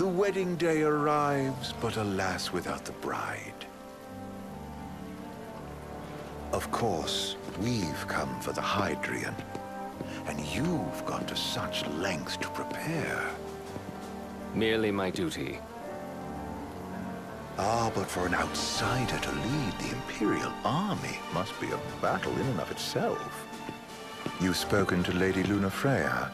The wedding day arrives, but alas, without the bride. Of course, we've come for the Hydrian, and you've gone to such lengths to prepare. Merely my duty. Ah, but for an outsider to lead the Imperial army must be a battle in and of itself. You've spoken to Lady Lunafreya?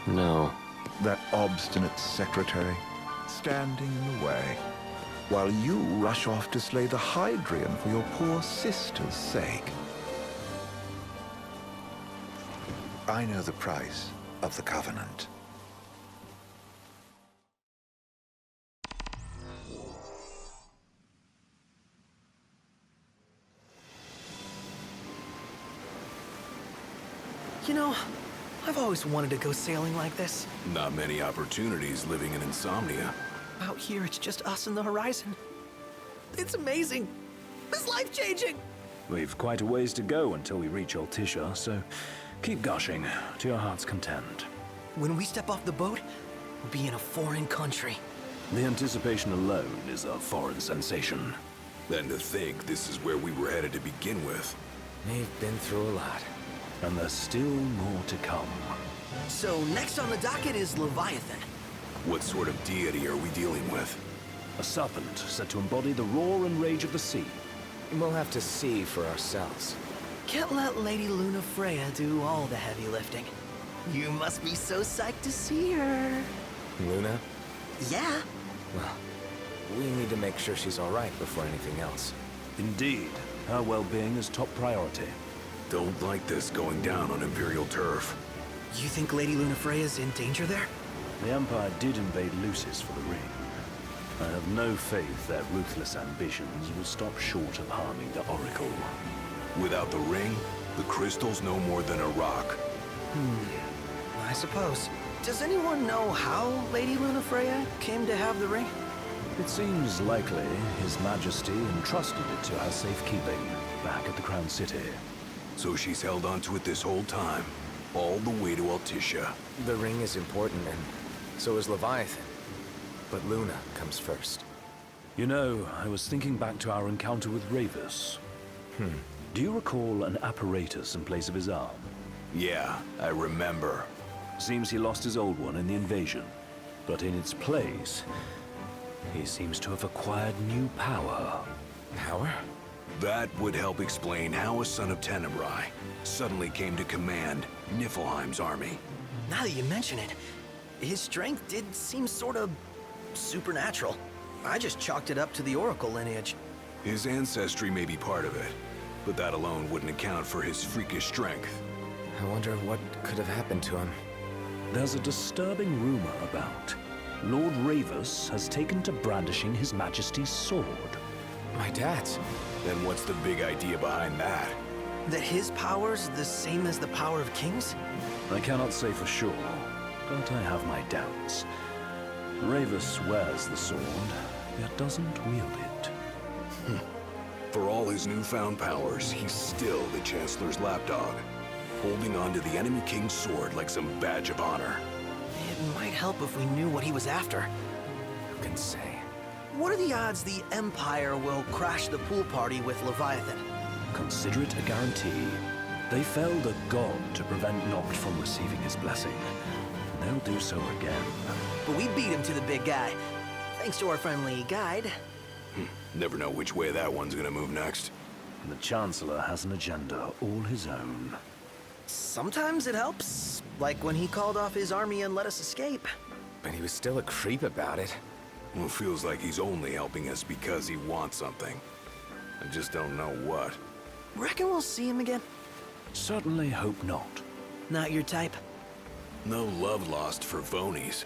No. That obstinate secretary, standing in the way, while you rush off to slay the Hydrian for your poor sister's sake. I know the price of the Covenant. You know, I've always wanted to go sailing like this. Not many opportunities living in Insomnia. Out here, it's just us and the horizon. It's amazing. It's life-changing. We've quite a ways to go until we reach Altissia, so keep gushing to your heart's content. When we step off the boat, we'll be in a foreign country. The anticipation alone is a foreign sensation. Then to think this is where we were headed to begin with. We've been through a lot. And there's still more to come. So next on the docket is Leviathan. What sort of deity are we dealing with? A serpent said to embody the roar and rage of the sea. We'll have to see for ourselves. Can't let Lady Lunafreya do all the heavy lifting. You must be so psyched to see her. Luna? Yeah. Well, we need to make sure she's all right before anything else. Indeed, her well-being is top priority. Don't like this going down on Imperial turf. You think Lady Lunafreya's in danger there? The Empire did invade Lucis for the ring. I have no faith their ruthless ambitions will stop short of harming the Oracle. Without the ring, the crystal's no more than a rock. I suppose. Does anyone know how Lady Lunafreya came to have the ring? It seems likely His Majesty entrusted it to her safekeeping back at the Crown City. So she's held onto it this whole time, all the way to Altissia. The ring is important, and so is Leviathan. But Luna comes first. You know, I was thinking back to our encounter with Ravus. Do you recall an apparatus in place of his arm? Yeah, I remember. Seems he lost his old one in the invasion. But in its place, he seems to have acquired new power. Power? That would help explain how a son of Tenebrae suddenly came to command Niflheim's army. Now that you mention it, his strength did seem sort of supernatural. I just chalked it up to the Oracle lineage. His ancestry may be part of it, but that alone wouldn't account for his freakish strength. I wonder what could have happened to him. There's a disturbing rumor about Lord Ravus has taken to brandishing His Majesty's sword. My dad's. Then what's the big idea behind that? That his power's the same as the power of kings? I cannot say for sure, but I have my doubts. Ravus wears the sword, yet doesn't wield it. For all his newfound powers, he's still the Chancellor's lapdog, holding on to the enemy king's sword like some badge of honor. It might help if we knew what he was after. Who can say? What are the odds the Empire will crash the pool party with Leviathan? Consider it a guarantee. They felled a god to prevent Noct from receiving his blessing. They'll do so again. But we beat him to the big guy, thanks to our friendly guide. Never know which way that one's gonna move next. The Chancellor has an agenda all his own. Sometimes it helps, like when he called off his army and let us escape. But he was still a creep about it. Well, it feels like he's only helping us because he wants something. I just don't know what. Reckon we'll see him again? Certainly hope not. Not your type? No love lost for phonies.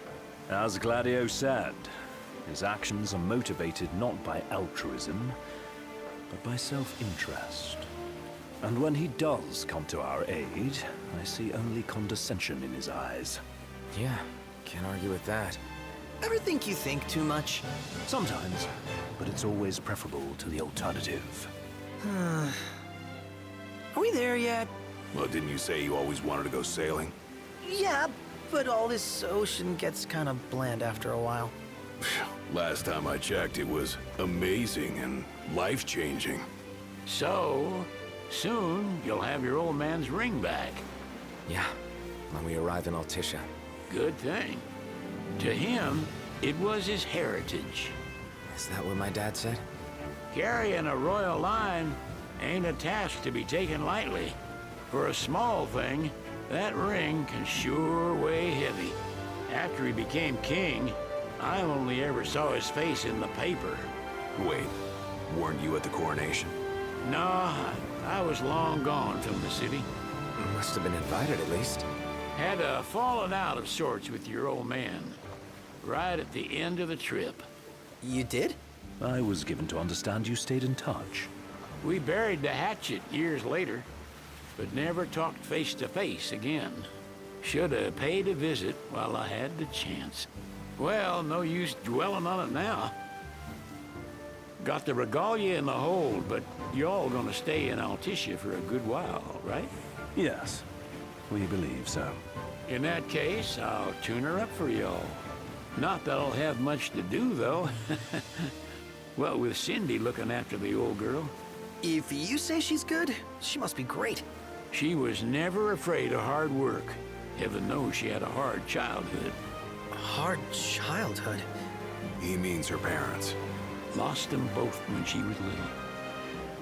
As Gladio said, his actions are motivated not by altruism, but by self-interest. And when he does come to our aid, I see only condescension in his eyes. Yeah, can't argue with that. Ever think you think too much? Sometimes, but it's always preferable to the alternative. Are we there yet? Well, didn't you say you always wanted to go sailing? Yeah, but all this ocean gets kind of bland after a while. Last time I checked, it was amazing and life-changing. So, soon you'll have your old man's ring back. Yeah, when we arrive in Altissia. Good thing. To him, it was his heritage. Is that what my dad said? Carrying a royal line ain't a task to be taken lightly. For a small thing, that ring can sure weigh heavy. After he became king, I only ever saw his face in the paper. Wait, weren't you at the coronation? No, I was long gone from the city. Must have been invited at least. Had a falling out of sorts with your old man. Right at the end of the trip. You did? I was given to understand you stayed in touch. We buried the hatchet years later, but never talked face to face again. Should have paid a visit while I had the chance. Well, no use dwelling on it now. Got the regalia in the hold, but y'all gonna stay in Altissia for a good while, right? Yes, we believe so. In that case, I'll tune her up for y'all. Not that I'll have much to do, though. Well, with Cindy looking after the old girl. If you say she's good, she must be great. She was never afraid of hard work. Heaven knows she had a hard childhood. Hard childhood. He means her parents. Lost them both when she was little.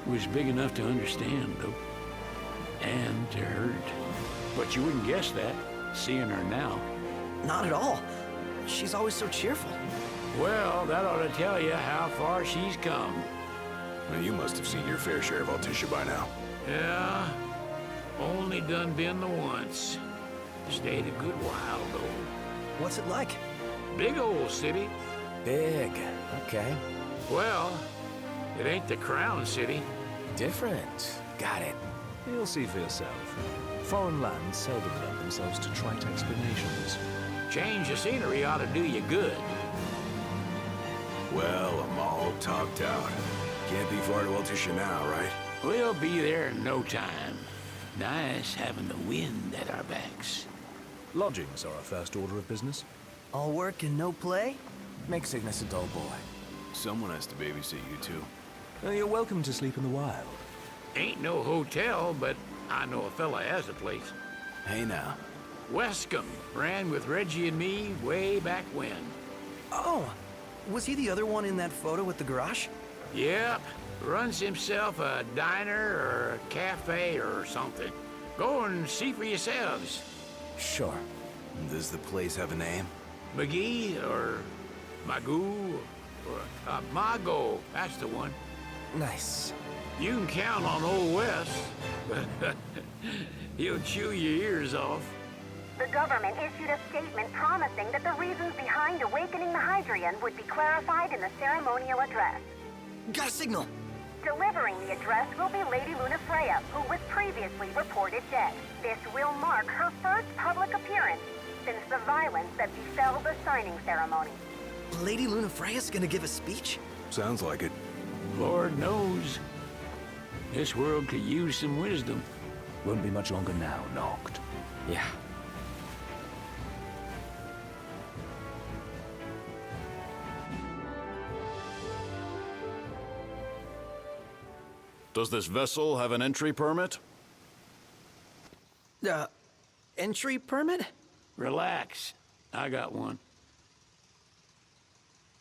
Was big enough to understand, though. And to hurt. But you wouldn't guess that, seeing her now. Not at all. She's always so cheerful. Well, that ought to tell you how far she's come. Well, you must have seen your fair share of Altissia by now. Yeah, only done been the once. Stayed a good while, though. What's it like? Big old city. Big. Okay. Well, it ain't the crown city. Different. Got it. You'll see for yourself. Foreign lands seldom lend themselves to trite explanations. Change the scenery ought to do you good. Well, I'm all talked out. Can't be far to Altissia now, right? We'll be there in no time. Nice having the wind at our backs. Lodgings are our first order of business. All work and no play? Make Cygnus a dull boy. Someone has to babysit you, too. You're welcome to sleep in the wild. Ain't no hotel, but I know a fella has a place. Hey, now. Wescombe ran with Reggie and me way back when. Oh, was he the other one in that photo with the garage? Yep, runs himself a diner or a cafe or something. Go and see for yourselves. Sure. Does the place have a name? McGee or Magoo or Mago, that's the one. Nice. You can count on Old West. He'll chew your ears off. The government issued a statement promising that the reasons behind awakening the Hydrian would be clarified in the ceremonial address. Got a signal. Delivering the address will be Lady Luna Freya, who was previously reported dead. This will mark her first public appearance since the violence that befell the signing ceremony. Lady Luna Freya's gonna give a speech? Sounds like it. Lord knows. This world could use some wisdom. Won't be much longer now, Noct. Yeah. Does this vessel have an entry permit? Entry permit? Relax. I got one.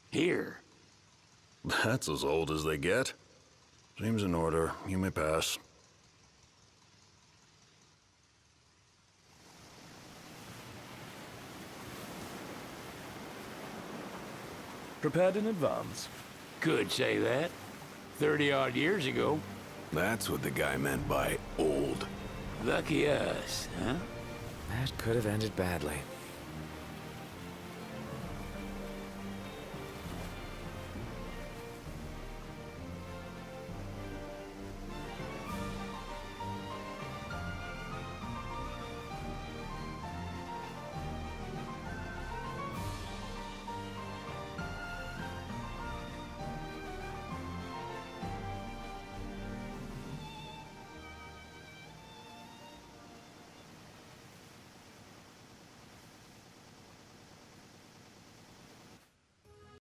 Here. That's as old as they get. Seems in order. You may pass. Prepared in advance. Could say that. 30-odd years ago. That's what the guy meant by old. Lucky us, huh? That could have ended badly.